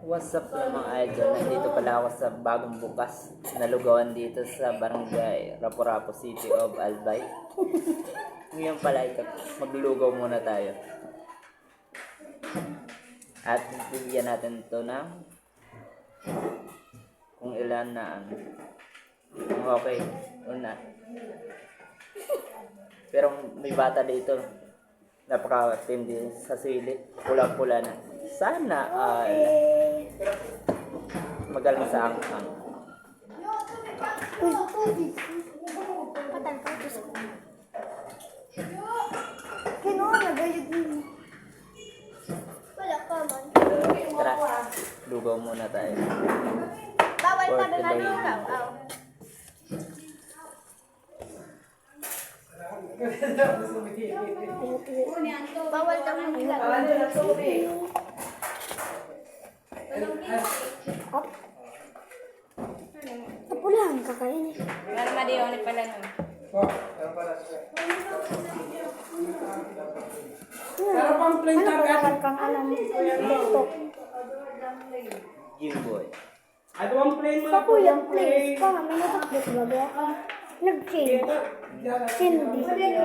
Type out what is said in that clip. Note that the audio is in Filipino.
What's up mga idol? Nandito pala ako sa bagong bukas na lugawan dito sa Barangay Rapu-Rapu City of Albay. Ngayon pala maglulugaw muna tayo. At bibigyan natin ito ng kung ilan na okay. Una. Pero may bata dito. Napaka-tindi sa silid. Pula-pula na. Sana ay magaling sa angkang. Tara, lugaw muna tayo. Bawal pa doon today. Bawal daw mag-ilag. Tapo lang, kakain. Para madiyon pala nun. Ano ba kang alam mo? Jimboy. Tapo lang, please. May natakbot ba ba? Nag-change. Hindi.